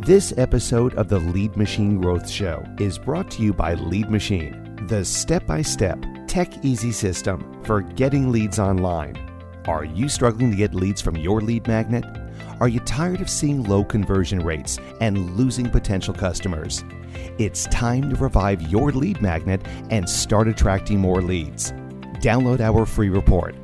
This episode of the Lead Machine Growth Show is brought to you by Lead Machine, the step-by-step, tech-easy system for getting leads online. Are you struggling to get leads from your lead magnet? Are you tired of seeing low conversion rates and losing potential customers? It's time to revive your lead magnet and start attracting more leads. Download our free report,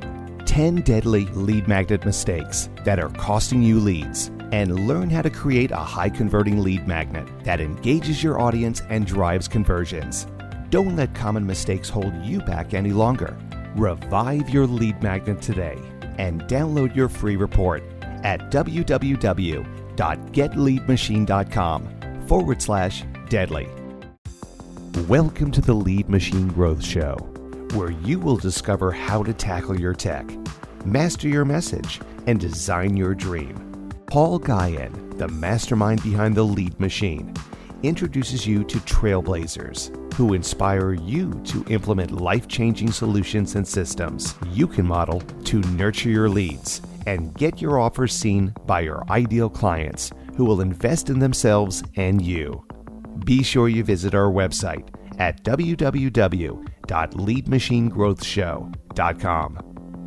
10 Deadly Lead Magnet Mistakes That Are Costing You Leads, and learn how to create a high-converting lead magnet that engages your audience and drives conversions. Don't let common mistakes hold you back any longer. Revive your lead magnet today and download your free report at www.getleadmachine.com/deadly. Welcome to the Lead Machine Growth Show, where you will discover how to tackle your tech, master your message, and design your dream. Paul Guyan, the mastermind behind the Lead Machine, introduces you to trailblazers who inspire you to implement life-changing solutions and systems you can model to nurture your leads and get your offers seen by your ideal clients who will invest in themselves and you. Be sure you visit our website at www.leadmachinegrowthshow.com.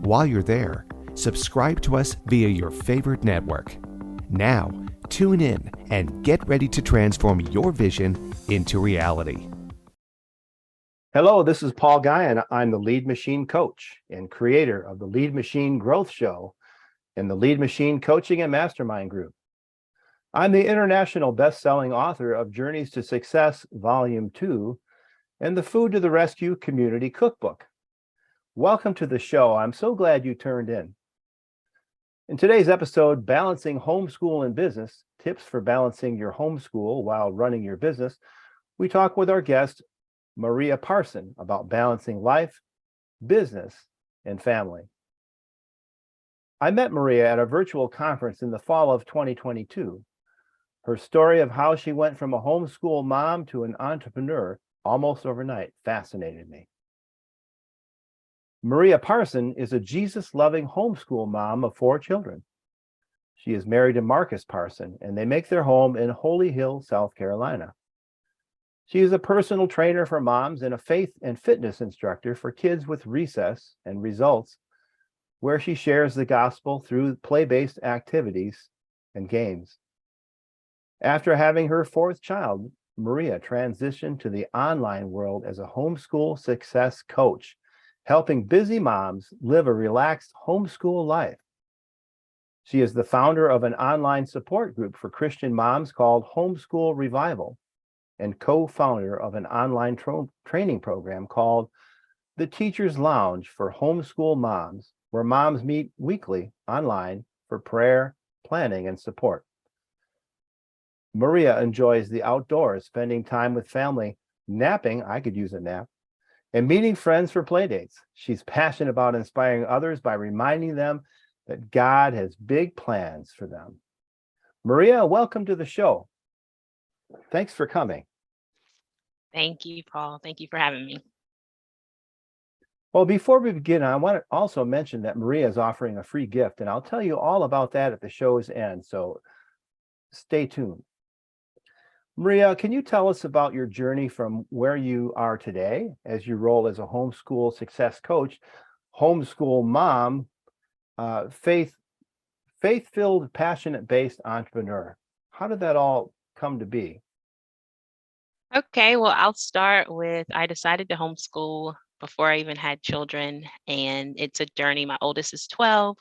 While you're there, subscribe to us via your favorite network. Now, tune in and get ready to transform your vision into reality. Hello, this is Paul Guyan. I'm the Lead Machine Coach and creator of the Lead Machine Growth Show and the Lead Machine Coaching and Mastermind Group. I'm the international best-selling author of Journeys to Success, Volume 2, and the Food to the Rescue Community Cookbook. Welcome to the show. I'm so glad you turned in. In today's episode, Balancing Homeschool and Business, Tips for Balancing Your Homeschool While Running Your Business, we talk with our guest, Marea Parson, about balancing life, business, and family. I met Marea at a virtual conference in the fall of 2022. Her story of how she went from a homeschool mom to an entrepreneur almost overnight fascinated me. Marea Parson is a Jesus-loving homeschool mom of 4 children. She is married to Marcus Parson, and they make their home in Holy Hill, South Carolina. She is a personal trainer for moms and a faith and fitness instructor for kids with recess and results, where she shares the gospel through play-based activities and games. After having her 4th child, Marea transitioned to the online world as a homeschool success coach, helping busy moms live a relaxed homeschool life. She is the founder of an online support group for Christian moms called Homeschool Revival and co-founder of an online training program called The Teacher's Lounge for Homeschool Moms, where moms meet weekly online for prayer, planning, and support. Marea enjoys the outdoors, spending time with family, napping, I could use a nap, and meeting friends for play dates. She's passionate about inspiring others by reminding them that God has big plans for them. Marea, welcome to the show. Thanks for coming. Thank you, Paul. Thank you for having me. Well, before we begin, I want to also mention that Marea is offering a free gift, and I'll tell you all about that at the show's end, so stay tuned. Marea, can you tell us about your journey from where you are today as you roll as a homeschool success coach, homeschool mom, faith-filled, passionate-based entrepreneur? How did that all come to be? Okay, well, I'll start with I decided to homeschool before I even had children, and it's a journey. My oldest is 12,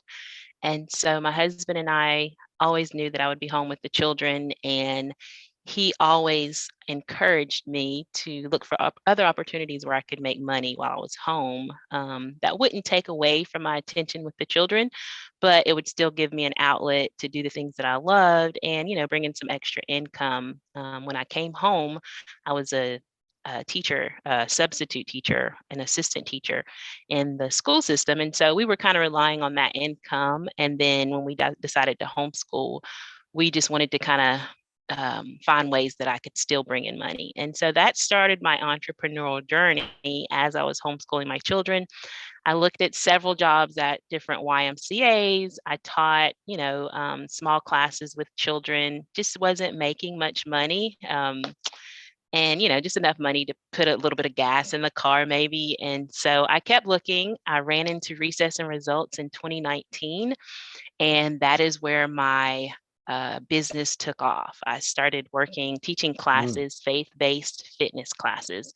and so my husband and I always knew that I would be home with the children, and he always encouraged me to look for other opportunities where I could make money while I was home. That wouldn't take away from my attention with the children, but it would still give me an outlet to do the things that I loved and, bring in some extra income. When I came home, I was a teacher, a substitute teacher, an assistant teacher in the school system. And so we were kind of relying on that income. And then when we decided to homeschool, we just wanted to kind of find ways that I could still bring in money. And so that started my entrepreneurial journey as I was homeschooling my children. I looked at several jobs at different YMCA's. I taught, small classes with children, just wasn't making much money. And just enough money to put a little bit of gas in the car maybe. And so I kept looking. I ran into Recess and Results in 2019, and that is where my business took off. I started teaching Mm. classes, faith-based fitness classes.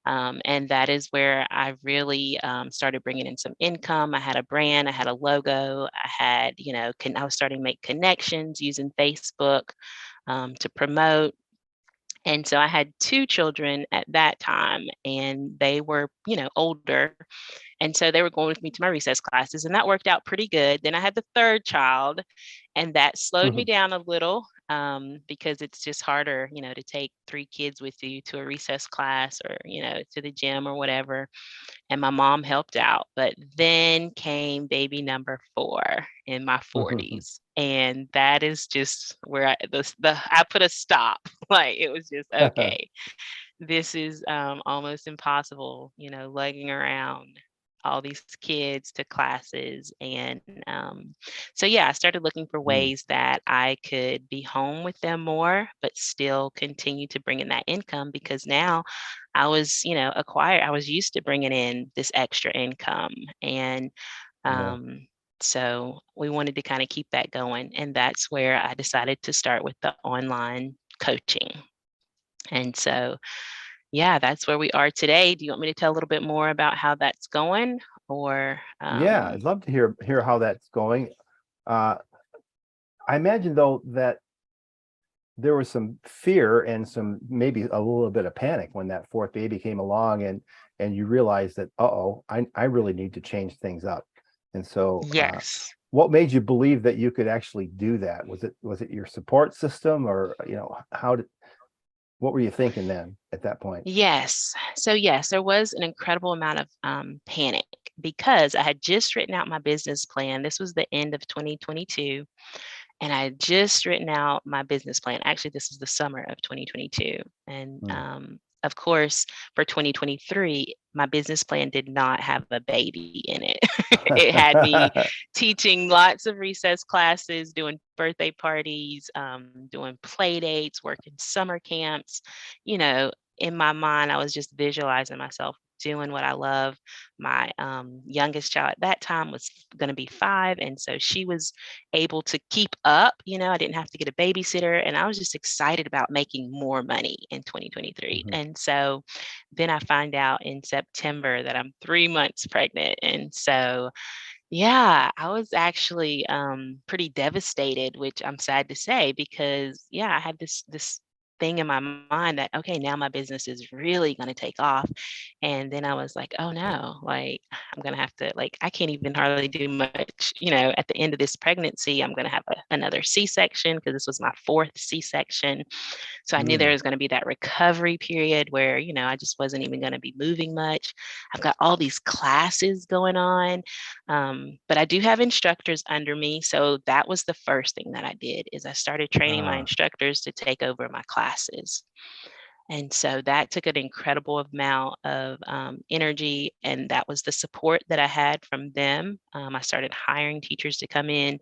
And that is where I really started bringing in some income. I had a brand, I had a logo, I had, I was starting to make connections using Facebook to promote. And so I had two children at that time, and they were, older. And so they were going with me to my recess classes, and that worked out pretty good. Then I had the third child, and that slowed me down a little because it's just harder, to take three kids with you to a recess class or, to the gym or whatever. And my mom helped out. But then came baby number four in my 40s. And that is just where I put a stop. Like it was just okay. This is almost impossible, lugging around all these kids to classes. And so, yeah, I started looking for Mm. ways that I could be home with them more, but still continue to bring in that income because now I was, I was used to bringing in this extra income. And Yeah. so we wanted to kind of keep that going. And that's where I decided to start with the online coaching. And so, yeah, that's where we are today. Do you want me to tell a little bit more about how that's going or Yeah, I'd love to hear how that's going. Uh, I imagine though that there was some fear and some maybe a little bit of panic when that fourth baby came along, and you realized that, uh-oh, I really need to change things up. And so yes. what made you believe that you could actually do that? Was it your support system, or what were you thinking then at that point? Yes. So, yes, there was an incredible amount of panic because I had just written out my business plan. This was the end of 2022. And I had just written out my business plan. Actually, this was the summer of 2022. And Mm. of course, for 2023, my business plan did not have a baby in it. It had me teaching lots of recess classes, doing birthday parties, doing play dates, working summer camps. You know, in my mind, I was just visualizing myself doing what I love. My youngest child at that time was going to be 5. And so she was able to keep up. I didn't have to get a babysitter. And I was just excited about making more money in 2023. Mhm. And so then I find out in September that I'm 3 months pregnant. And so yeah, I was actually pretty devastated, which I'm sad to say because yeah, I had this thing in my mind that okay, now my business is really going to take off. And then I was like, oh no, like I'm going to have to like I can't even hardly do much, at the end of this pregnancy, I'm going to have another C-section because this was my fourth C-section. So I knew there Mm. was going to be that recovery period where, I just wasn't even going to be moving much. I've got all these classes going on. But I do have instructors under me. So that was the first thing that I did is I started training my Ah. instructors to take over my classes. And so that took an incredible amount of energy. And that was the support that I had from them. I started hiring teachers to come in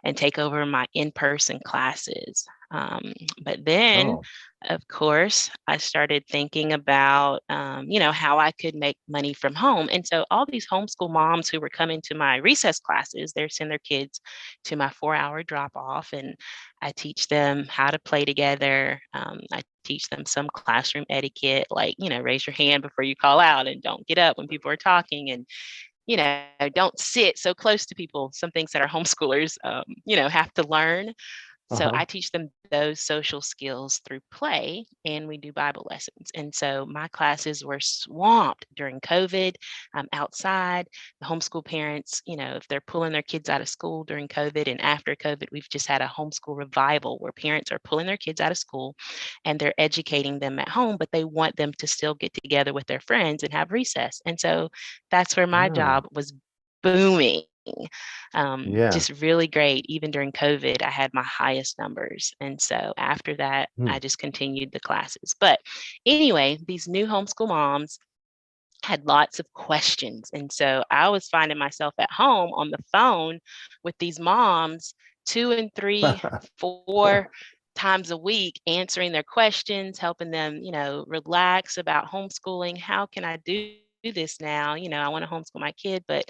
and take over my in person classes. But then, Oh. of course, I started thinking about, how I could make money from home. And so all these homeschool moms who were coming to my recess classes, they send their kids to my 4-hour drop off, and I teach them how to play together. I teach them some classroom etiquette, like, raise your hand before you call out and don't get up when people are talking. And don't sit so close to people. Some things that our homeschoolers, have to learn. So Uh-huh. I teach them those social skills through play, and we do Bible lessons. And so my classes were swamped during COVID, outside. The homeschool parents, if they're pulling their kids out of school during COVID and after COVID, we've just had a homeschool revival where parents are pulling their kids out of school and they're educating them at home, but they want them to still get together with their friends and have recess. And so that's where my Ah. job was booming. Yeah. Just really great. Even during COVID, I had my highest numbers. And so after that, Hmm. I just continued the classes. But anyway, these new homeschool moms, had lots of questions. And so I was finding myself at home on the phone with these moms 2 and 3, 4 times a week, answering their questions, helping them, relax about homeschooling. How can I do this now? I want to homeschool my kid, but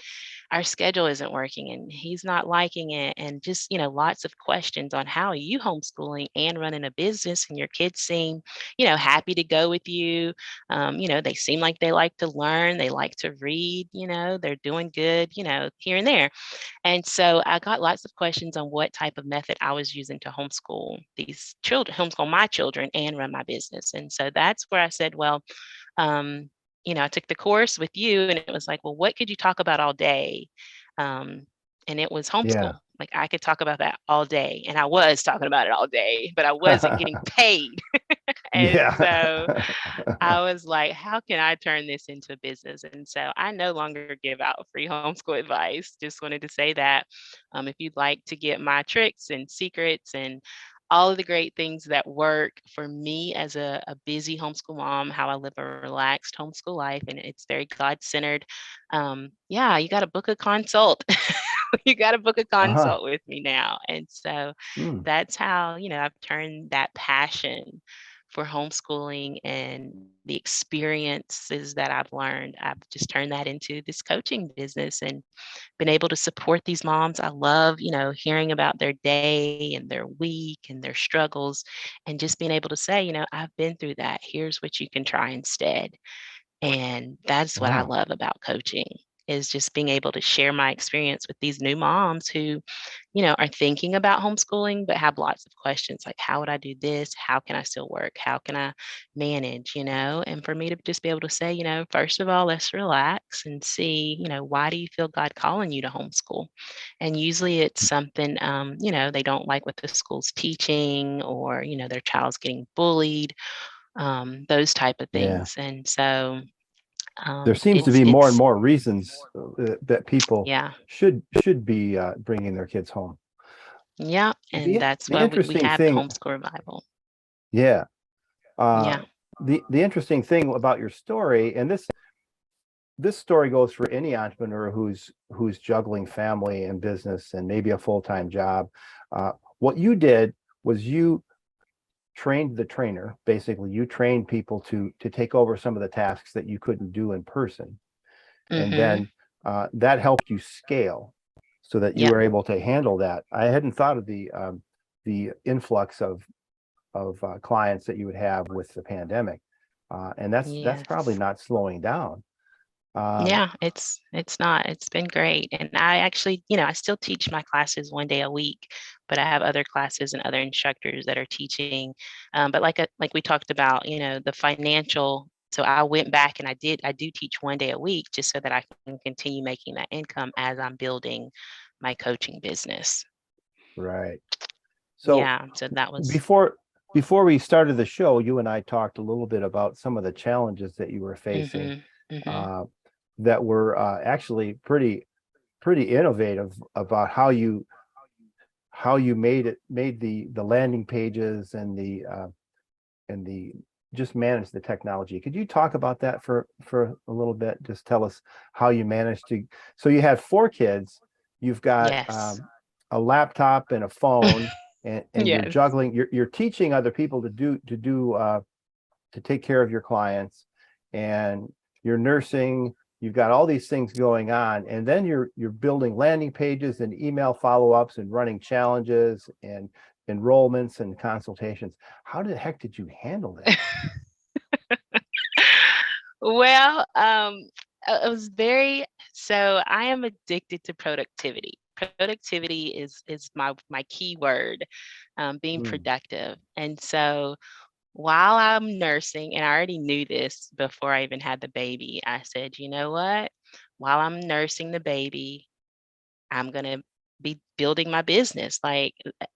our schedule isn't working and he's not liking it. And just, lots of questions on how are you homeschooling and running a business, and your kids seem, happy to go with you. They seem like they like to learn, they like to read, they're doing good, here and there. And so I got lots of questions on what type of method I was using to homeschool these children, homeschool my children and run my business. And so that's where I said, well, um, I took the course with you and it was like, well, what could you talk about all day? Um, and it was Yeah. homeschool. Like I could talk about that all day. And I was talking about it all day, but I wasn't getting paid. And so Yeah. I was like, how can I turn this into a business? And so I no longer give out free homeschool advice. Just wanted to say that if you'd like to get my tricks and secrets and all of the great things that work for me as a busy homeschool mom, how I live a relaxed homeschool life, and it's very God-centered. Yeah, you got to book a consult. You got to book a Uh-huh. consult with me now. And so Mm. that's how, I've turned that passion for homeschooling and the experiences that I've learned. I've just turned that into this coaching business and been able to support these moms. I love, hearing about their day and their week and their struggles, and just being able to say, I've been through that. Here's what you can try instead. And that's what I Wow. love about coaching, is just being able to share my experience with these new moms who, are thinking about homeschooling, but have lots of questions like, how would I do this? How can I still work? How can I manage, And for me to just be able to say, first of all, let's relax and see, why do you feel God calling you to homeschool? And usually it's something, they don't like what the school's teaching, or, their child's getting bullied, those type of Yeah. things. And so There seems to it's be more and it's more reasons that people yeah, should be bringing their kids home. yeah, and that's The why we interesting have the thing, homeschool revival. yeah, uh, Yeah. the interesting thing about your story, and this story goes for any entrepreneur who's juggling family and business and maybe a full-time job. What you did was you trained the trainer. Basically, you trained people to take over some of the tasks that you couldn't do in person, and Mhm. then that helped you scale so that you Yep. were able to handle that. I hadn't thought of the influx of clients that you would have with the pandemic, and that's probably Yes. not slowing down. Um, Yeah, it's not. It's been great. And I actually, I still teach my classes 1 day a week, but I have other classes and other instructors that are teaching. But like we talked about, the financial. So I went back and I do teach 1 day a week just so that I can continue making that income as I'm building my coaching business. right. So Yeah. So that was before before we started the show, you and I talked a little bit about some of the challenges that you were facing, mhm. Mhm. uh, that were actually pretty innovative about how you made the landing pages and the just manage the technology. Could you talk about that for a little bit? Just tell us how you managed to. So you had 4 kids. You've got Yes. a laptop and a phone, and you're Yes. juggling. You're teaching other people to take care of your clients, and you're nursing. You've got all these things going on, and then you're building landing pages and email follow-ups and running challenges and enrollments and consultations. How the heck did you handle that? Well, I was very so I am addicted to productivity. Productivity is my key word, being Mm, productive. And so while I'm nursing, and I already knew this before I even had the baby, I said, you know what? While I'm nursing the baby, I'm gonna be building my business. Like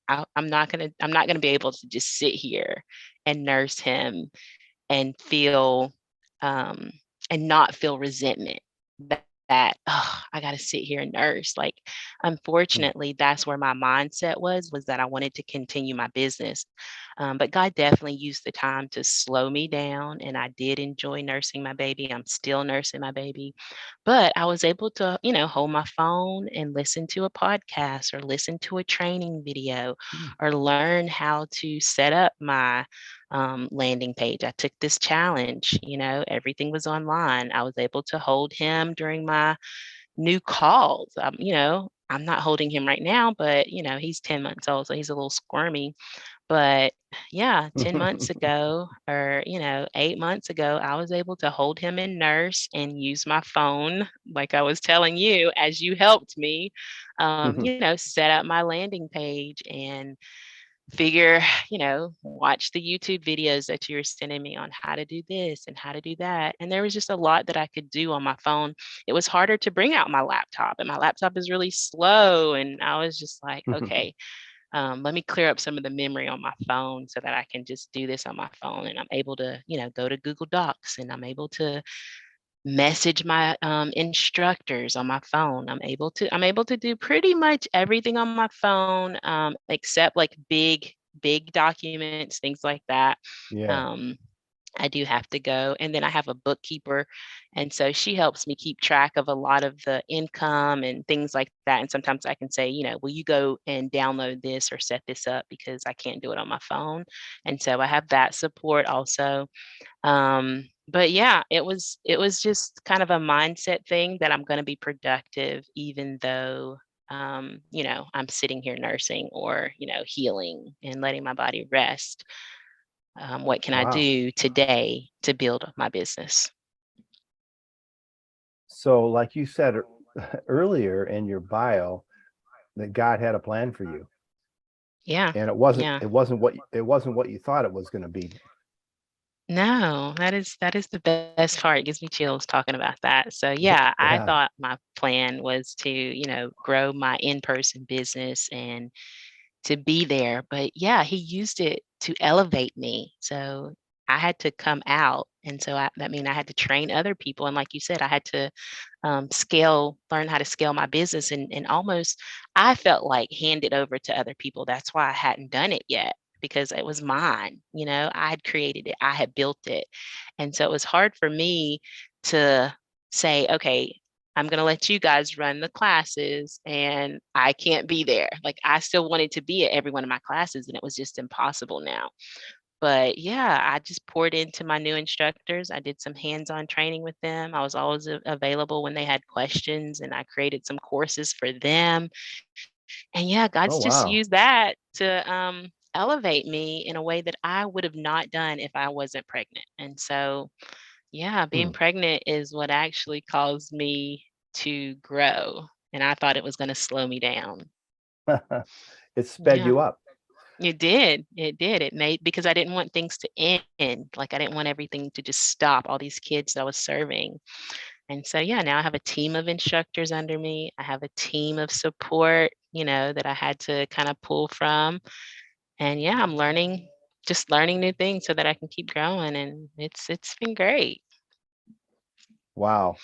I'm not gonna be able to just sit here and nurse him and feel um, and not feel resentment. oh, I got to sit here and nurse. Like, unfortunately, that's where my mindset was that I wanted to continue my business. But God definitely used the time to slow me down. And I did enjoy nursing my baby. I'm still nursing my baby. But I was able to, hold my phone and listen to a podcast or listen to a training video Mm. or learn how to set up my landing page. I took this challenge, everything was online. I was able to hold him during my new calls. I'm not holding him right now, but he's 10 months old, so he's a little squirmy. But yeah, 10 months ago or, 8 months ago, I was able to hold him in nurse and use my phone, like I was telling you, as you helped me, set up my landing page and figure, watch the YouTube videos that you were sending me on how to do this and how to do that. And there was just a lot that I could do on my phone. It was harder to bring out my laptop, and my laptop is really slow. And I was just like, okay, let me clear up some of the memory on my phone so that I can just do this on my phone. And I'm able to, go to Google Docs, and I'm able to message my instructors on my phone. I'm able to do pretty much everything on my phone, except like big documents, things like that. Yeah. Um, I do have to go. And then I have a bookkeeper. And so she helps me keep track of a lot of the income and things like that. And sometimes I can say, will you go and download this or set this up because I can't do it on my phone. And so I have that support also. But yeah, it was just kind of a mindset thing that I'm going to be productive even though I'm sitting here nursing or, healing and letting my body rest. What can I Wow. do today to build my business? So, like you said earlier in your bio, that God had a plan for you, Yeah. and it wasn't Yeah. what you thought it was going to be. No, that is the best part. It gives me chills talking about that. So yeah, I Yeah. thought my plan was to, grow my in-person business and to be there. But yeah, he used it to elevate me. So I had to come out. And so that mean I had to train other people. And like you said, I had to learn how to scale my business and almost I felt like hand it over to other people. That's why I hadn't done it yet because it was mine. I had created it, I had built it. And so it was hard for me to say, okay, I'm going to let you guys run the classes and I can't be there. Like I still wanted to be at every one of my classes and it was just impossible now. But yeah, I just poured into my new instructors. I did some hands-on training with them. I was always available when they had questions and I created some courses for them. And yeah, Oh God's just wow. used that to elevate me in a way that I would have not done if I wasn't pregnant. And so, yeah, being Hmm. pregnant is what actually caused me to grow. And I thought it was going to slow me down. It sped Yeah. you up. It did. It did. It made because I didn't want things to end. Like I didn't want everything to just stop, all these kids that I was serving. And so yeah, now I have a team of instructors under me. I have a team of support, that I had to kind of pull from. And yeah, I'm just learning new things so that I can keep growing. And it's been great. Wow.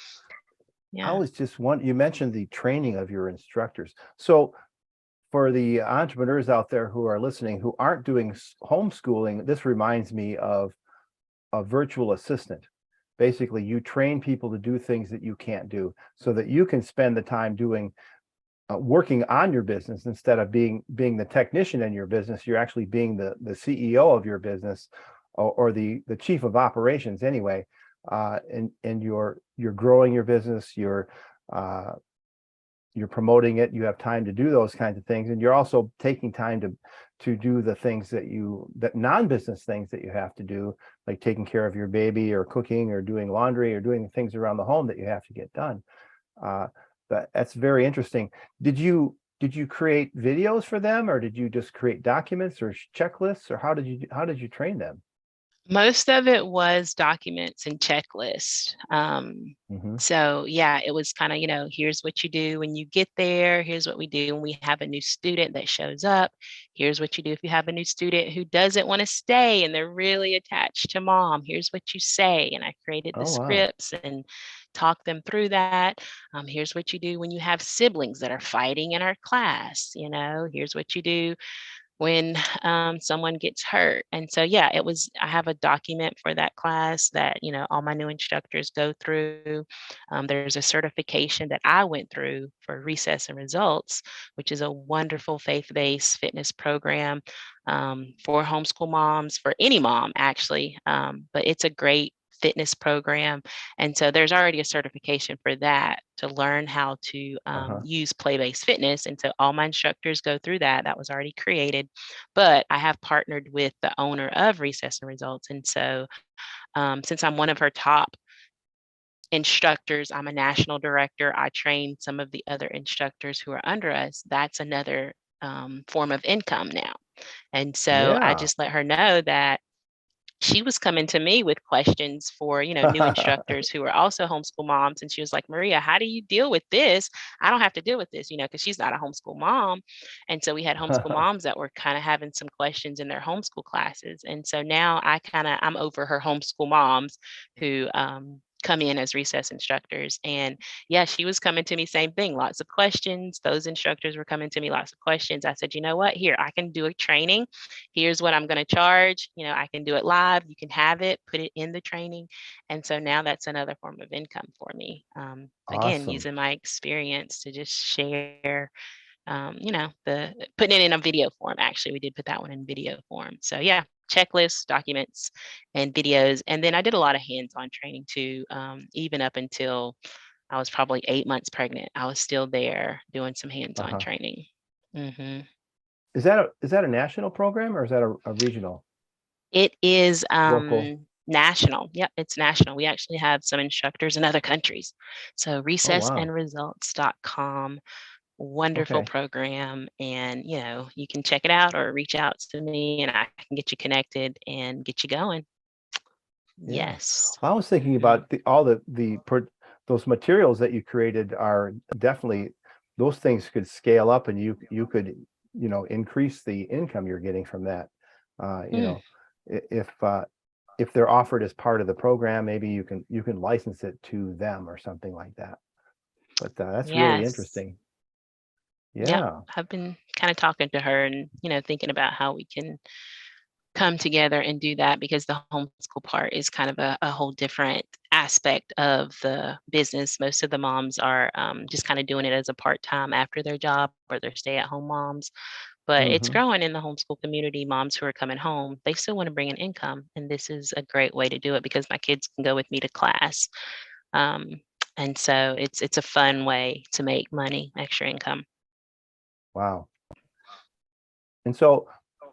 I Yeah. was just you mentioned the training of your instructors. So for the entrepreneurs out there who are listening who aren't doing homeschooling, this reminds me of a virtual assistant. Basically, you train people to do things that you can't do so that you can spend the time doing working on your business instead of being the technician in your business. You're actually being the CEO of your business, or the chief of operations anyway. And you're growing your business, uh, you're promoting it, you have time to do those kinds of things, and you're also taking time to do the things that non-business things that you have to do, like taking care of your baby or cooking or doing laundry or doing the things around the home that you have to get done. uh, that's very interesting. Did you create videos for them, or did you just create documents or checklists, or how did you train them? Most of it was documents and checklists. Hmm. So yeah, it was kind of, here's what you do when you get there. Here's what we do when we have a new student that shows up. Here's what you do if you have a new student who doesn't want to stay and they're really attached to mom. Here's what you say. And I created the Oh, wow. scripts and talked them through that. Here's what you do when you have siblings that are fighting in our class. Here's what you do when someone gets hurt. And so, yeah, I have a document for that class that, all my new instructors go through. There's a certification that I went through for Recess and Results, which is a wonderful faith-based fitness program for homeschool moms, for any mom, actually. But it's a great fitness program. And so there's already a certification for that to learn how to Uh-huh. use play-based fitness. And so all my instructors go through that. That was already created. But I have partnered with the owner of Recess and Results. And so since I'm one of her top instructors, I'm a national director. I train some of the other instructors who are under us. That's another form of income now. And so I Yeah. just let her know that she was coming to me with questions for, new instructors who are also homeschool moms. And she was like, Maria, how do you deal with this? I don't have to deal with this, because she's not a homeschool mom. And so we had homeschool moms that were kind of having some questions in their homeschool classes. And so now I'm over her homeschool moms who come in as recess instructors. And yeah, she was coming to me, same thing, lots of questions. Those instructors were coming to me, lots of questions. I said, you know what, here, I can do a training. Here's what I'm going to charge. I can do it live. You can have it, put it in the training. And so now that's another form of income for me. Again, Awesome. using my experience to just share, the putting it in a video form. Actually, we did put that one in video form. So yeah, checklists, documents, and videos. And then I did a lot of hands-on training too, even up until I was probably 8 months pregnant. I was still there doing some hands-on Uh-huh. training. Hmm. Is that a national program or is that a regional, It is local? national. Yep, it's national. We actually have some instructors in other countries. So Oh, wow. recessandresults.com, wonderful Okay. program. And, you can check it out or reach out to me and I can get you connected and get you going. Yeah. Yes. Well, I was thinking Mhm. about those materials that you created are definitely, those things could scale up and you could, increase the income you're getting from that. Uh, you Mm, know, if they're offered as part of the program, maybe you can license it to them or something like that. But that's really yes. interesting. Yep. Yeah. I've been kind of talking to her and, thinking about how we can come together and do that because the homeschool part is kind of a whole different aspect of the business. Most of the moms are just kind of doing it as a part-time after their job or they're stay-at-home moms, but it's Hmm. growing in the homeschool community. Moms who are coming home, they still want to bring an income, and this is a great way to do it because my kids can go with me to class. um, and so it's a fun way to make money, extra income. Wow. And so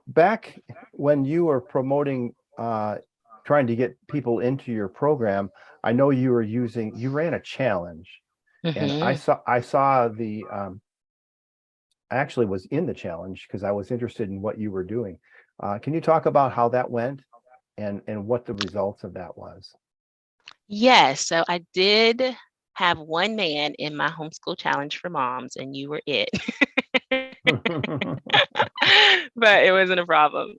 back when you were promoting, trying to get people into your program, I know you ran a challenge, and I Hmm. saw I saw the I actually was in the challenge because I was interested in what you were doing. Can you talk about how that went and what the results of that was? Yes, so I did have one man in my homeschool challenge for moms, and you were it. But it wasn't a problem.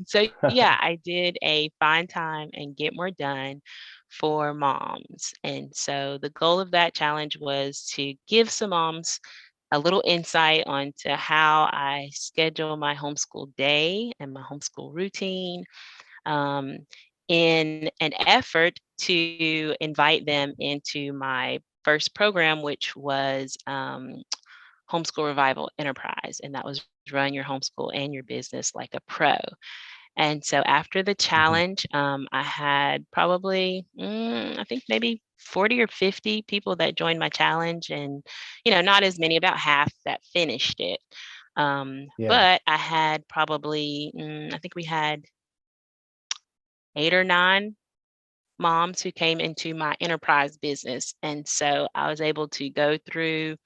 So yeah, I did a find time and get more done for moms. And so the goal of that challenge was to give some moms a little insight onto how I schedule my homeschool day and my homeschool routine, um, in an effort to invite them into my first program, which was Homeschool Revival Enterprise. And that was run your homeschool and your business like a pro. And so after the Mhm. challenge, I had probably, I think maybe 40 or 50 people that joined my challenge, and not as many, about half that finished it. Yeah. But I had probably, I think we had 8 or 9 moms who came into my enterprise business. And so I was able to go through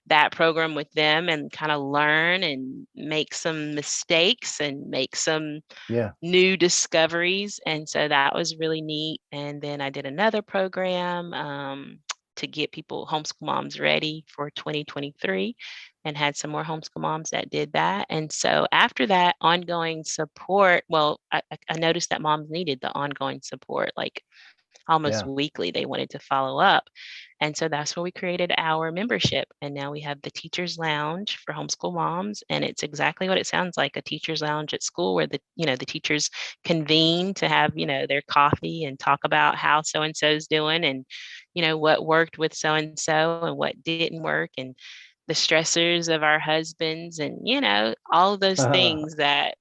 that program with them and kind of learn and make some mistakes and make some Yeah. new discoveries. And so that was really neat. And then I did another program to get people, homeschool moms, ready for 2023, and had some more homeschool moms that did that. And so after that, ongoing support, well, I noticed that moms needed the ongoing support, like almost Yeah. weekly. They wanted to follow up. And so that's where we created our membership. And now we have the Teachers Lounge for homeschool moms. And it's exactly what it sounds like, a teacher's lounge at school where the teachers convene to have, their coffee and talk about how so-and-so is doing and, what worked with so-and-so and what didn't work and the stressors of our husbands and, all of those things that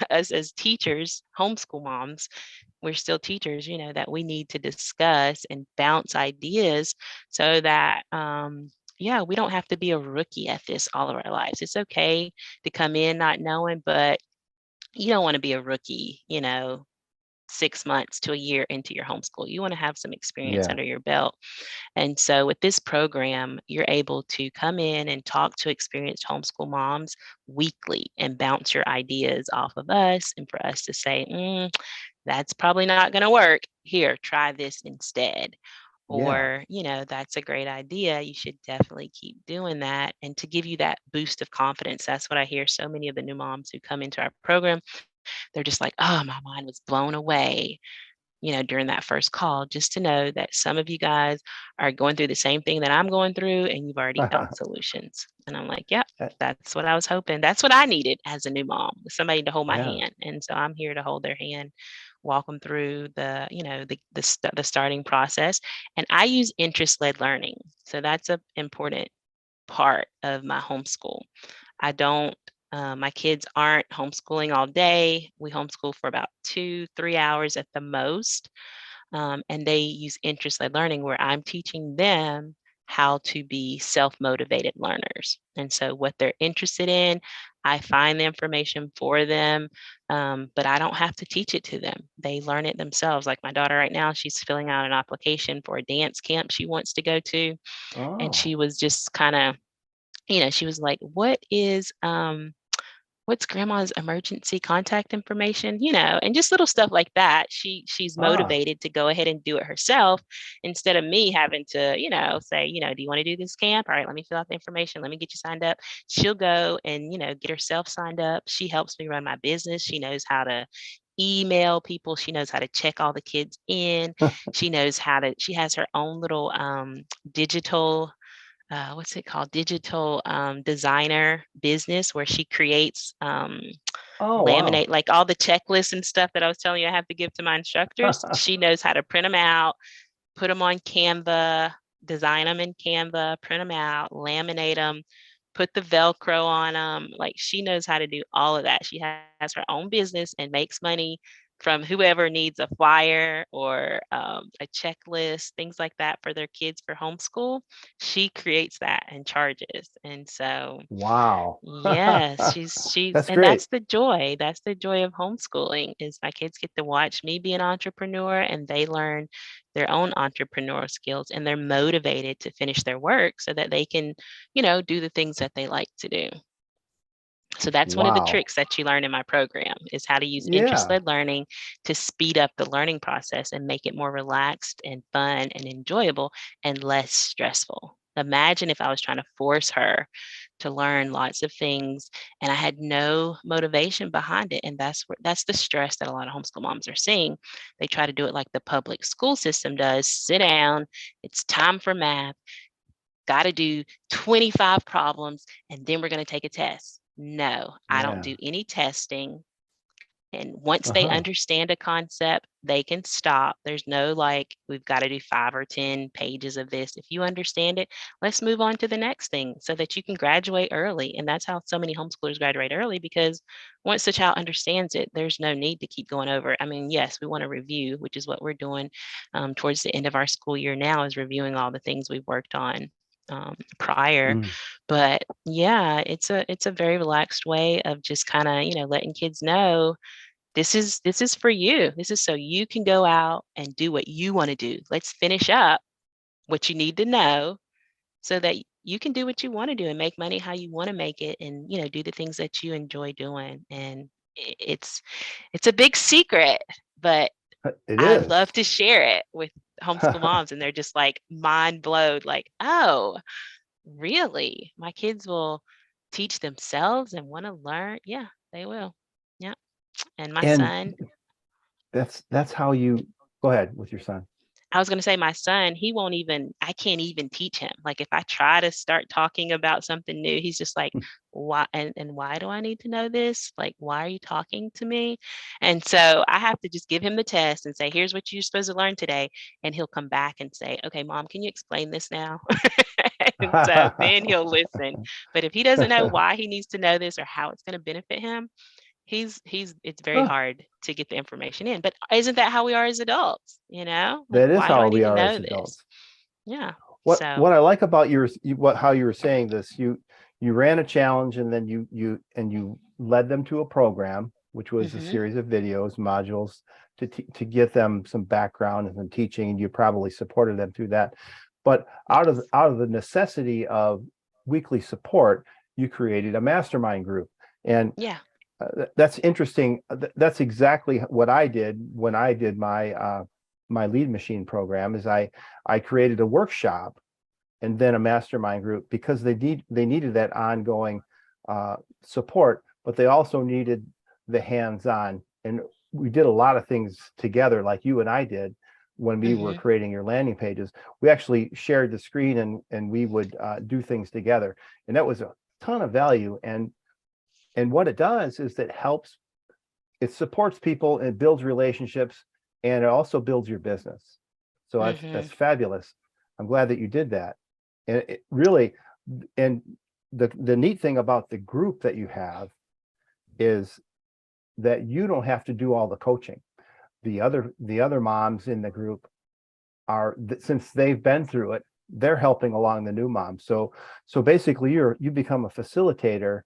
us as teachers, homeschool moms, we're still teachers, that we need to discuss and bounce ideas so that, we don't have to be a rookie at this all of our lives. It's okay to come in not knowing, but you don't want to be a rookie, 6 months to a year into your homeschool. You want to have some experience Yeah. under your belt. And so with this program, you're able to come in and talk to experienced homeschool moms weekly and bounce your ideas off of us and for us to say, that's probably not going to work. Here, try this instead. Yeah. Or, that's a great idea. You should definitely keep doing that. And to give you that boost of confidence, that's what I hear so many of the new moms who come into our program. They're just like, oh, my mind was blown away, during that first call, just to know that some of you guys are going through the same thing that I'm going through and you've already found solutions. And I'm like, yep, that's what I was hoping. That's what I needed as a new mom, somebody to hold my Yeah. hand. And so I'm here to hold their hand, walk them through the starting process. And I use interest-led learning. So that's an important part of my homeschool. I don't, my kids aren't homeschooling all day. We homeschool for about 2-3 hours at the most. And they use interest-led learning where I'm teaching them how to be self-motivated learners. And so what they're interested in, I find the information for them, but I don't have to teach it to them. They learn it themselves. Like my daughter right now, she's filling out an application for a dance camp she wants to go to. And Oh. she was just kind of, she was like, what's grandma's emergency contact information, and just little stuff like that. She's Ah. motivated to go ahead and do it herself instead of me having to, say, do you want to do this camp? All right, let me fill out the information. Let me get you signed up. She'll go and, get herself signed up. She helps me run my business. She knows how to email people. She knows how to check all the kids in. She has her own little digital what's it called? Digital designer business where she creates Oh, wow. laminate, like all the checklists and stuff that I was telling you I have to give to my instructors. She knows how to print them out, put them on Canva, design them in Canva, print them out, laminate them, put the Velcro on them. Like she knows how to do all of that. She has her own business and makes money from whoever needs a flyer or a checklist, things like that for their kids for homeschool. She creates that and charges. And so Wow. yes, she's That's and great. that's the joy. That's the joy of homeschooling is my kids get to watch me be an entrepreneur and they learn their own entrepreneurial skills and they're motivated to finish their work so that they can, do the things that they like to do. So that's one of the Wow. tricks that you learn in my program is how to use Yeah. interest-led learning to speed up the learning process and make it more relaxed and fun and enjoyable and less stressful. Imagine if I was trying to force her to learn lots of things and I had no motivation behind it. And that's the stress that a lot of homeschool moms are seeing. They try to do it like the public school system does. Sit down, it's time for math, got to do 25 problems, and then we're going to take a test. No, I don't Yeah. do any testing. And once they Uh-huh. understand a concept, they can stop. There's no like, we've got to do 5 or 10 pages of this. If you understand it, let's move on to the next thing so that you can graduate early. And that's how so many homeschoolers graduate early because once the child understands it, there's no need to keep going over it. I mean, yes, we want to review, which is what we're doing towards the end of our school year now is reviewing all the things we've worked on prior. Mm. But yeah, it's a very relaxed way of just kind of, letting kids know this is for you. This is so you can go out and do what you want to do. Let's finish up what you need to know so that you can do what you want to do and make money how you want to make it, and do the things that you enjoy doing. And it's a big secret, but It I is. love to share it with homeschool moms, and they're just like mind blown, like, oh, really? My kids will teach themselves and want to learn. Yeah, they will. Yeah. And my And son, that's how you go ahead with your son. I was going to say, my son, I can't even teach him. Like, if I try to start talking about something new, he's just like, why? And why do I need to know this? Like, why are you talking to me? And so I have to just give him the test and say, here's what you're supposed to learn today. And he'll come back and say, okay, mom, can you explain this now? And so then he'll listen. But if he doesn't know why he needs to know this or how it's going to benefit him, it's very Huh, hard to get the information in. But isn't that how we are as adults? Like, that is why do I how need we to are know as this? adults. Yeah. What So, I like about how you were saying this, you ran a challenge, and then you led them to a program, which was a mhm, series of videos, modules to get them some background and some teaching, and you probably supported them through that. But yes. out of the necessity of weekly support, you created a mastermind group. And Yeah. that's interesting. That's exactly what I did when I did my lead machine program. Is I created a workshop and then a mastermind group, because they needed that ongoing support, but they also needed the hands-on. And we did a lot of things together, like you and I did when we were Mhm. creating your landing pages. We actually shared the screen, and we would do things together, and that was a ton of value. And what it does is it supports people and builds relationships, and it also builds your business. So that's Mhm. fabulous. I'm glad that you did that. And it really, and the neat thing about the group that you have is that you don't have to do all the coaching. The other moms in the group since they've been through it, they're helping along the new moms. So basically you become a facilitator,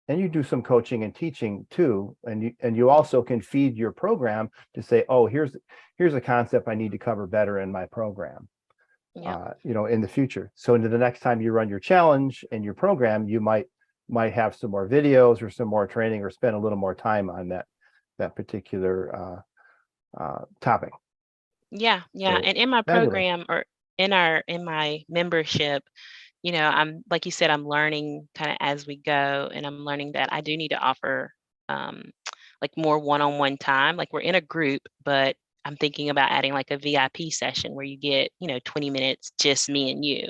and you do some coaching and teaching too, and you Yeah. also can feed your program to say, oh, here's a concept I need to cover better in my program, Yep. in the future. So into the next time you run your challenge and your program, you might have some more videos or some more training, or spend a little more time on that particular topic. Yeah. Yeah. So And in my fabulous. program, or in my membership, I'm, like you said, I'm learning kind of as we go, and I'm learning that I do need to offer um like more one-on-one time. Like, we're in a group, but I'm thinking about adding like a VIP session where you get, 20 minutes just me and you,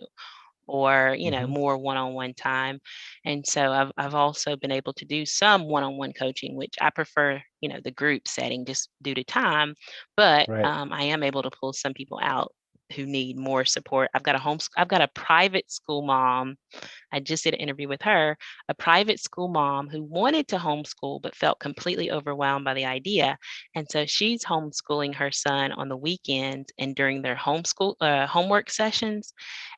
or Mhm. more one-on-one time. And so I've also been able to do some one-on-one coaching, which I prefer, the group setting just due to time. But Right. I am able to pull some people out who need more support. I've got a private school mom. I just did an interview with her, a private school mom who wanted to homeschool but felt completely overwhelmed by the idea. And so she's homeschooling her son on the weekends and during their homework sessions.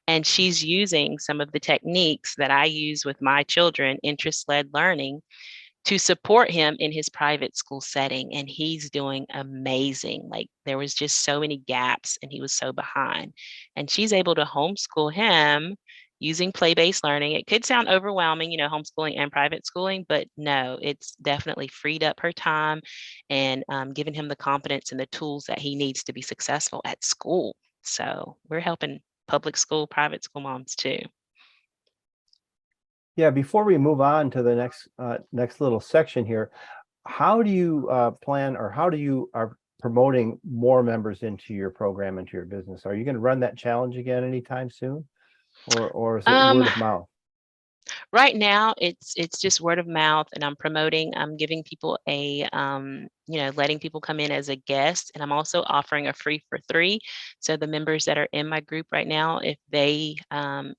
And she's using some of the techniques that I use with my children, interest-led learning, to support him in his private school setting. And he's doing amazing. Like, there was just so many gaps and he was so behind. And she's able to homeschool him using play-based learning. It could sound overwhelming, homeschooling and private schooling, but no, it's definitely freed up her time and given him the confidence and the tools that he needs to be successful at school. So we're helping public school, private school moms too. Yeah, before we move on to the next little section here, how do you plan, or how do you are promoting more members into your program, into your business? Are you going to run that challenge again anytime soon, or is it Um, word of mouth? Right now, it's just word of mouth, and I'm giving people letting people come in as a guest, and I'm also offering a free for three. So the members that are in my group right now, if they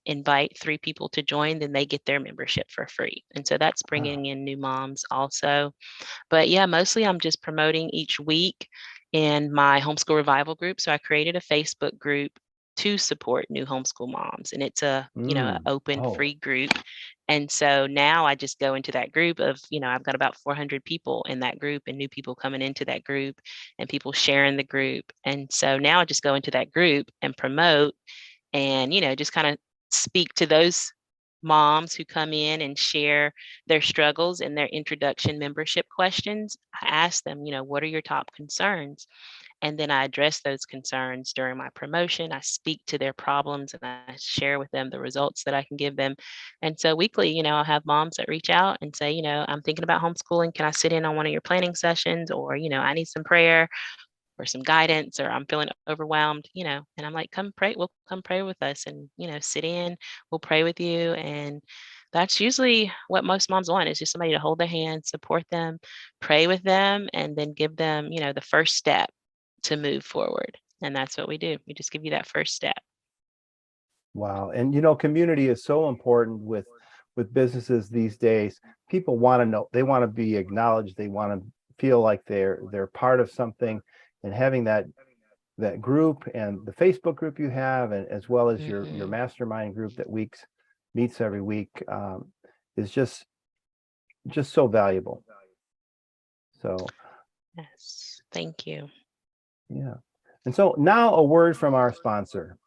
invite three people to join, then they get their membership for free. And so that's Ah, bringing in new moms also. But yeah, mostly I'm just promoting each week in my homeschool revival group. So I created a Facebook group to support new homeschool moms. And it's a, an Mm. open Oh, free group. And so now I just go into that group of, I've got about 400 people in that group and new people coming into that group and people sharing the group. And so now I just go into that group and promote and, just kind of speak to those moms who come in and share their struggles in their introduction membership questions. I ask them, what are your top concerns? And then I address those concerns during my promotion. I speak to their problems and I share with them the results that I can give them. And so weekly, I'll have moms that reach out and say, I'm thinking about homeschooling. Can I sit in on one of your planning sessions? Or, I need some prayer or some guidance, or I'm feeling overwhelmed, and I'm like, come pray. We'll come pray with us and, sit in, we'll pray with you. And that's usually what most moms want, is just somebody to hold their hand, support them, pray with them, and then give them, the first step to move forward. And that's what we do. We just give you that first step. wow. And community is so important with businesses these days. People want to know, they want to be acknowledged, they want to feel like they're part of something, and having that group and the Facebook group you have, and as well as your Mhm. mastermind group that meets every week, is just so valuable. So Yes. Thank you. yeah. And so now a word from our sponsor.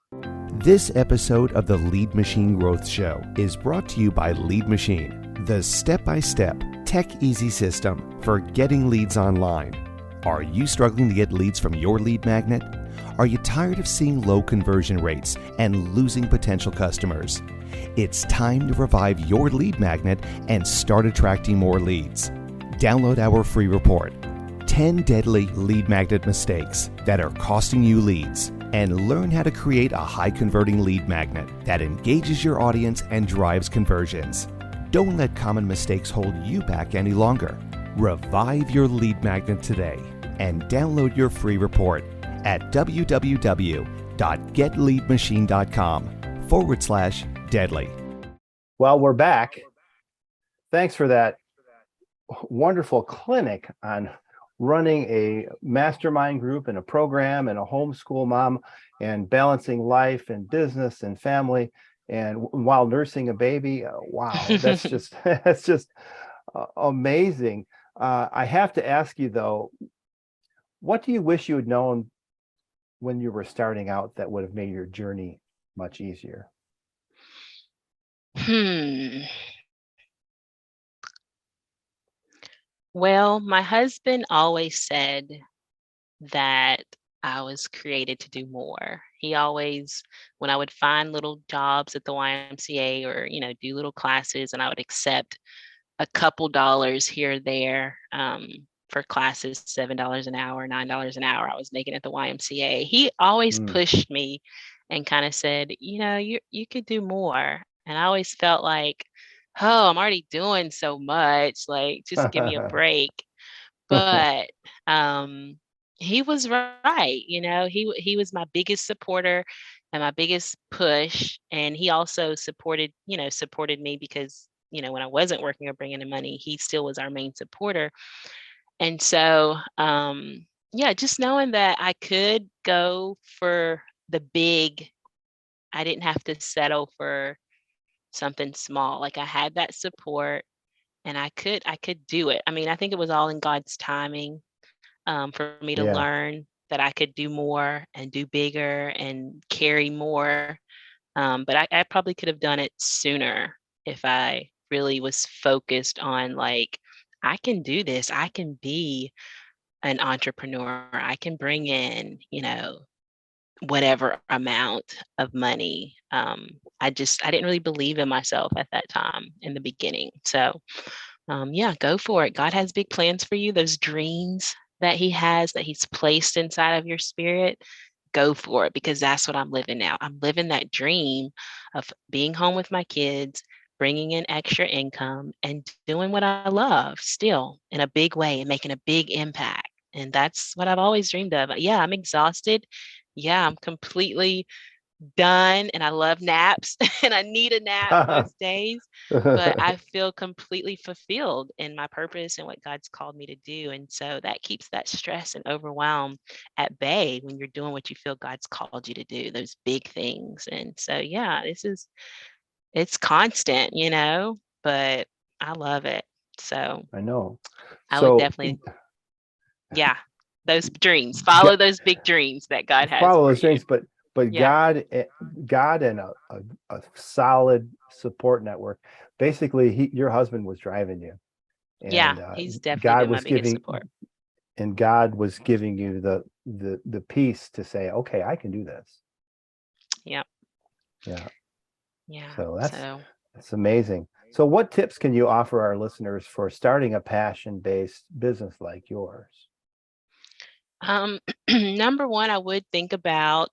This episode of the Lead Machine Growth Show is brought to you by Lead Machine, the step-by-step tech easy system for getting leads online. Are you struggling to get leads from your lead magnet? Are you tired of seeing low conversion rates and losing potential customers? It's time to revive your lead magnet and start attracting more leads. Download our free report, 10 Deadly Lead Magnet Mistakes That Are Costing You Leads, and learn how to create a high-converting lead magnet that engages your audience and drives conversions. Don't let common mistakes hold you back any longer. Revive your lead magnet today and download your free report at www.getleadmachine.com/deadly. Well, we're back. Thanks for that wonderful clinic on running a mastermind group and a program and a homeschool mom and balancing life and business and family and while nursing a baby. Wow, that's just amazing. I have to ask you though, what do you wish you had known when you were starting out that would have made your journey much easier? Well, my husband always said that I was created to do more. He always, when I would find little jobs at the YMCA or, do little classes, and I would accept a couple dollars here or there for classes, $7 an hour, $9 an hour I was making at the YMCA. He always Mm. pushed me and kind of said, you could do more. And I always felt like, oh, I'm already doing so much. Like, just give me a break. But he was right. He was my biggest supporter and my biggest push. And he also supported me because, when I wasn't working or bringing in money, he still was our main supporter. And so, yeah, just knowing that I could go for the big, I didn't have to settle for something small. Like, I had that support and I could do it. I mean, I think it was all in God's timing, for me to Yeah. learn that I could do more and do bigger and carry more. But I probably could have done it sooner if I really was focused on, like, I can do this. I can be an entrepreneur. I can bring in, whatever amount of money. I didn't really believe in myself at that time in the beginning. So, yeah, go for it. God has big plans for you. Those dreams that He has, that He's placed inside of your spirit, go for it, because that's what I'm living now. I'm living that dream of being home with my kids, bringing in extra income, and doing what I love still in a big way and making a big impact. And that's what I've always dreamed of. Yeah, I'm exhausted. Yeah, I'm completely done, and I love naps and I need a nap most days, but I feel completely fulfilled in my purpose and what God's called me to do. And so that keeps that stress and overwhelm at bay when you're doing what you feel God's called you to do, those big things. And so, yeah, it's constant, but I love it. So I know. I would So definitely, yeah, those dreams, G- follow those big dreams that God has follow for those you. things, but Yeah. God and a solid support network. Basically, your husband was driving you, Yeah. and He's definitely God been my was biggest giving support. and God was giving you the peace to say, okay, I can do this. Yeah. Yeah. Yeah. So So, that's amazing. So what tips can you offer our listeners for starting a passion-based business like yours? number one, I would think about,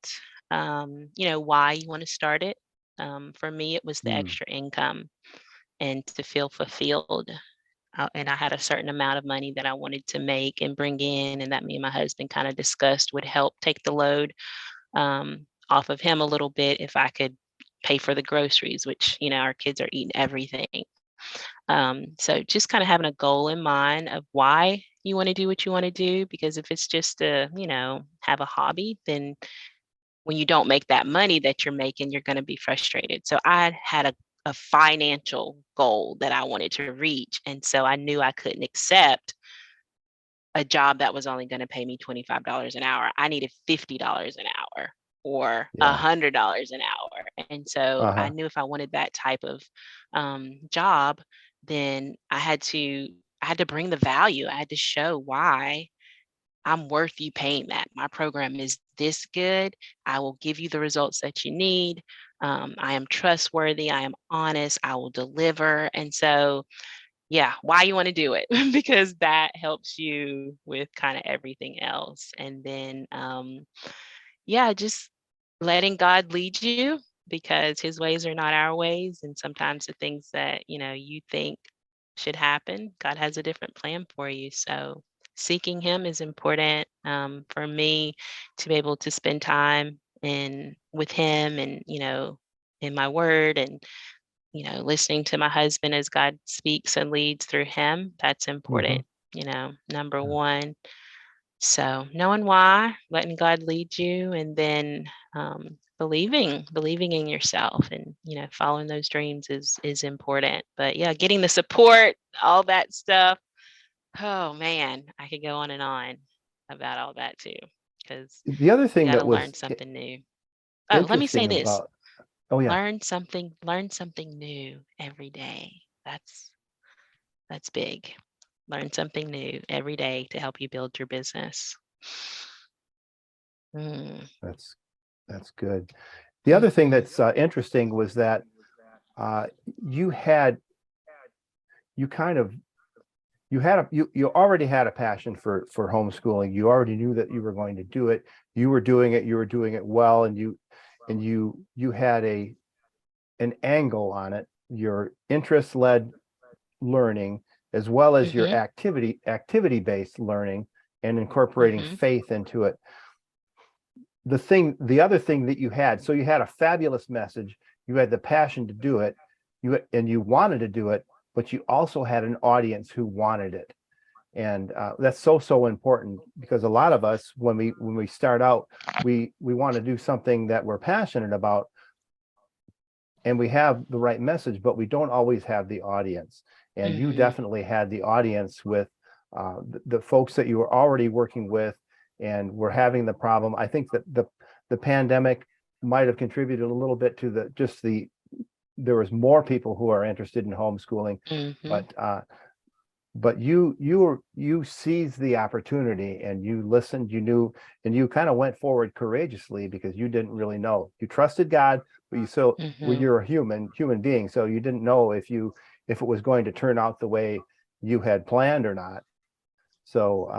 why you want to start it. For me, it was the Hmm. extra income and to feel fulfilled. And I had a certain amount of money that I wanted to make and bring in, and that me and my husband kind of discussed would help take the load off of him a little bit if I could pay for the groceries, which, our kids are eating everything. So just kind of having a goal in mind of why you want to do what you want to do, because if it's just to, have a hobby, then when you don't make that money that you're making, you're going to be frustrated. So I had a financial goal that I wanted to reach. And so I knew I couldn't accept a job that was only going to pay me $25 an hour. I needed $50 an hour or Yeah. $100 an hour. And so I Uh-huh. knew if I wanted that type of job, then I had to bring the value. I had to show why I'm worth you paying that. My program is this good. I will give you the results that you need. I am trustworthy. I am honest. I will deliver. And so, yeah, why you want to do it because that helps you with kind of everything else. And then, yeah, just letting God lead you because his ways are not our ways. And sometimes the things that, you think should happen, God has a different plan for you. So seeking him is important for me to be able to spend time with him and, in my word and, listening to my husband as God speaks and leads through him. That's Hmm. important, number one. So knowing why, letting God lead you, and then believing in yourself, and following those dreams is important. But yeah, getting the support, all that stuff. Oh man, I could go on and on about all that too, because The other you thing got that to learn was something new. Oh, let me say interesting this: about, oh yeah, learn something new every day. That's big. Learn something new every day to help you build your business. Mm, that's that's good. The other thing mhm. that's interesting was that uh, you had you kind of you already had a passion for homeschooling. You already knew that you were going to do it. You were doing it. You were doing it well, and you had an angle on it. Your interest led learning, as well as your Mhm. activity based learning, and incorporating Mhm. faith into it. The other thing that you had, so you had a fabulous message. You had the passion to do it. You wanted to do it, but you also had an audience who wanted it. And that's so important, because a lot of us, when we start out, we want to do something that we're passionate about, and we have the right message, but we don't always have the audience. And you Mhm. definitely had the audience with the folks that you were already working with, and were having the problem. I think that the pandemic might have contributed a little bit to there was more people who are interested in homeschooling, Mhm. but you seized the opportunity, and you listened, you knew, and you kind of went forward courageously, because you didn't really know. You trusted God, but well, Mhm. you're a human being, so you didn't know if it was going to turn out the way you had planned or not. So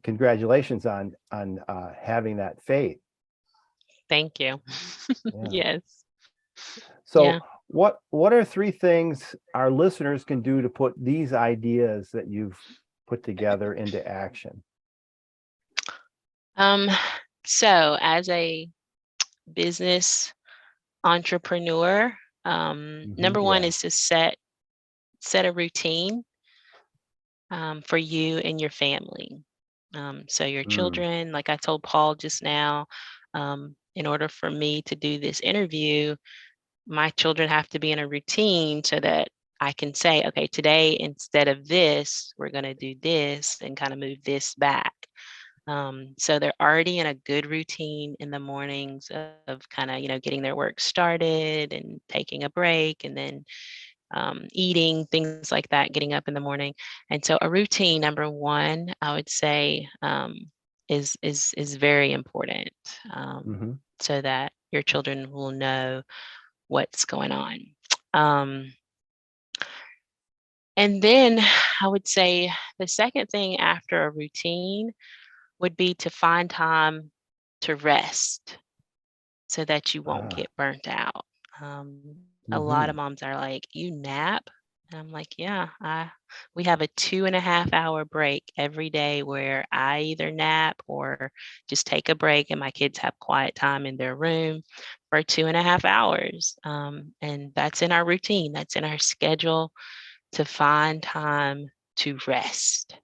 congratulations on having that faith. Thank you. Yeah. Yes. So Yeah. what are three things our listeners can do to put these ideas that you've put together into action? Um, so as a business entrepreneur. Number one Yeah. is to set a routine for you and your family. So your Mm. children, like I told Paul just now, in order for me to do this interview, my children have to be in a routine so that I can say, okay, today instead of this, we're going to do this and kind of move this back. So they're already in a good routine in the mornings of kind of, getting their work started and taking a break and then eating, things like that, getting up in the morning. And so a routine, number one, I would say, is very important, Hmm. so that your children will know what's going on. Um, and then I would say the second thing after a routine would be to find time to rest so that you won't Ah. get burnt out. Um, a lot Hmm. of moms are like, "You nap?" And I'm like, "Yeah, we have a 2.5 hour break every day where I either nap or just take a break, and my kids have quiet time in their room for 2.5 hours." And that's in our routine. That's in our schedule to find time to rest.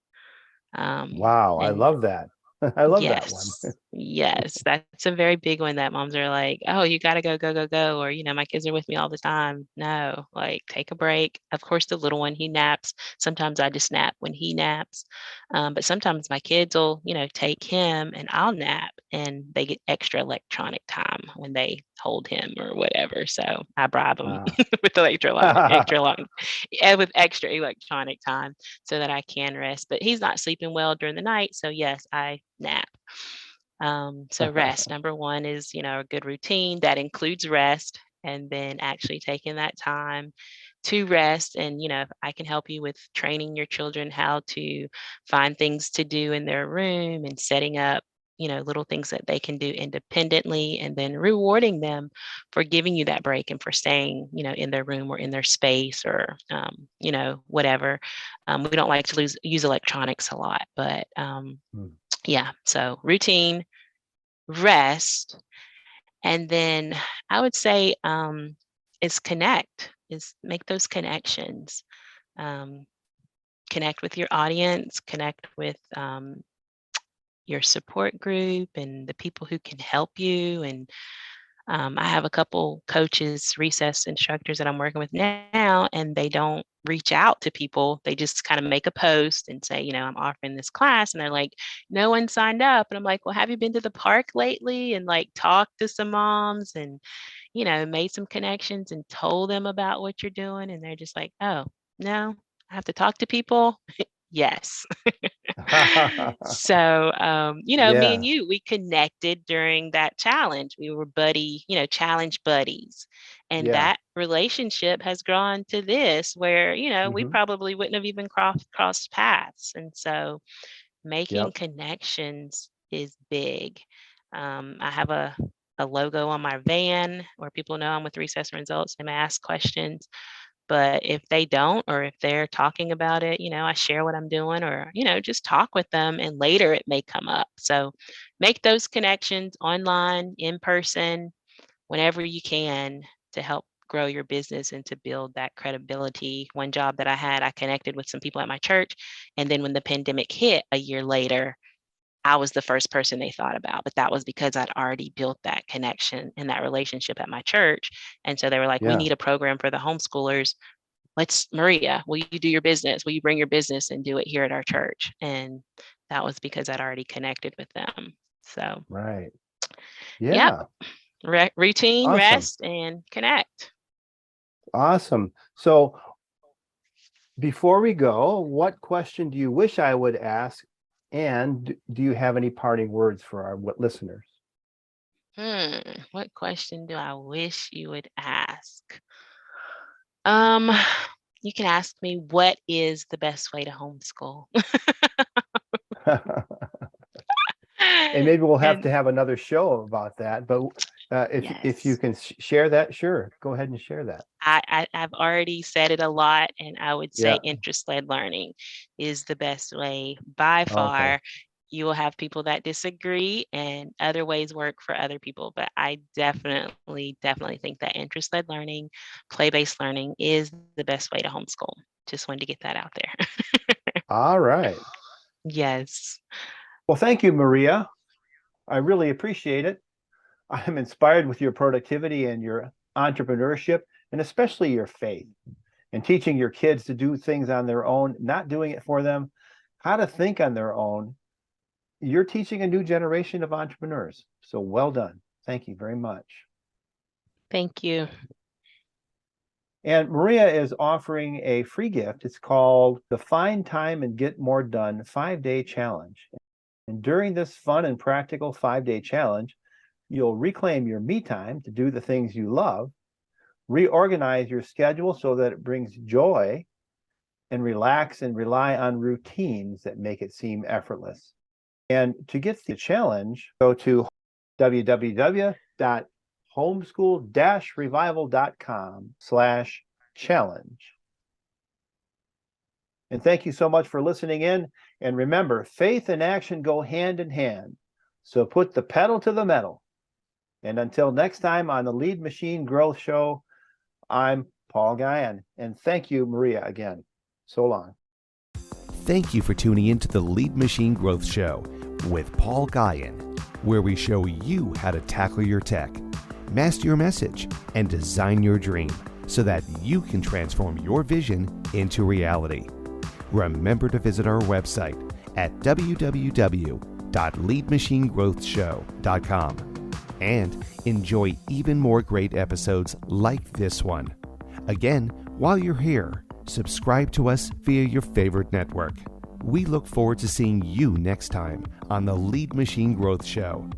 Wow, I And love that. I love that one. yes, yes, that's a very big one that moms are like, "Oh, you gotta go, go, go, go," or, "My kids are with me all the time." No, like, take a break. Of course, the little one, he naps. Sometimes I just nap when he naps. But sometimes my kids will, take him and I'll nap, and they get extra electronic time when they hold him or whatever. So I bribe them Ah. with extra long, yeah, with extra electronic time so that I can rest. But he's not sleeping well during the night. So yes, I nap. So rest, number one, is, a good routine that includes rest, and then actually taking that time to rest. And, I can help you with training your children how to find things to do in their room and setting up, little things that they can do independently, and then rewarding them for giving you that break and for staying, in their room or in their space or, whatever. We don't like to use electronics a lot, but Mm. yeah, so routine, rest, and then I would say is make those connections. Um, Connect with your audience, connect with your support group and the people who can help you. And I have a couple coaches, recess instructors that I'm working with now, and they don't reach out to people. They just kind of make a post and say, "I'm offering this class." And they're like, "No one signed up." And I'm like, "Well, have you been to the park lately and like talked to some moms and, made some connections and told them about what you're doing?" And they're just like, "Oh, no, I have to talk to people." Yes. So, me and Yeah. you, we connected during that challenge. We were challenge buddies. And Yeah. that relationship has grown to this where, we Hmm. probably wouldn't have even crossed paths. And so making Yep. connections is big. I have a logo on my van where people know I'm with Recess Results. They may ask questions. But if they don't, or if they're talking about it, I share what I'm doing, or, just talk with them, and later it may come up. So make those connections online, in person, whenever you can, to help grow your business and to build that credibility. One job that I had, I connected with some people at my church. And then when the pandemic hit a year later, I was the first person they thought about, but that was because I'd already built that connection and that relationship at my church. And so they were like, "We Yeah. need a program for the homeschoolers. Maria, will you do your business? Will you bring your business and do it here at our church?" And that was because I'd already connected with them. So, Right. yep, Yeah. routine, Awesome. rest, and connect. Awesome. So before we go, what question do you wish I would ask? And do you have any parting words for our listeners? What question do I wish you would ask? Um, you can ask me, what is the best way to homeschool? And maybe we'll have to And have another show about that. But if you yes. can share that, sure, go ahead and share that. I've already said it a lot, and I would say Yeah. interest-led learning is the best way by Okay. far. You will have people that disagree and other ways work for other people. But I definitely think that interest-led learning, play-based learning is the best way to homeschool. Just wanted to get that out there. All right. Yes. Well, thank you, Maria. I really appreciate it. I'm inspired with your productivity and your entrepreneurship, and especially your faith, and teaching your kids to do things on their own, not doing it for them, how to think on their own. You're teaching a new generation of entrepreneurs. So well done. Thank you very much. Thank you. And Maria is offering a free gift. It's called the Find Time and Get More Done 5-Day Challenge. And during this fun and practical 5-day challenge, you'll reclaim your me time to do the things you love, reorganize your schedule so that it brings joy, and relax and rely on routines that make it seem effortless. And to get the challenge, go to www.homeschool-revival.com/challenge. And thank you so much for listening in. And remember, faith and action go hand in hand. So put the pedal to the metal. And until next time on the Lead Machine Growth Show, I'm Paul Guyan. And thank you, Maria, again. So long. Thank you for tuning in to the Lead Machine Growth Show with Paul Guyan, where we show you how to tackle your tech, master your message, and design your dream so that you can transform your vision into reality. Remember to visit our website at www.leadmachinegrowthshow.com and enjoy even more great episodes like this one. Again, while you're here, subscribe to us via your favorite network. We look forward to seeing you next time on the Lead Machine Growth Show.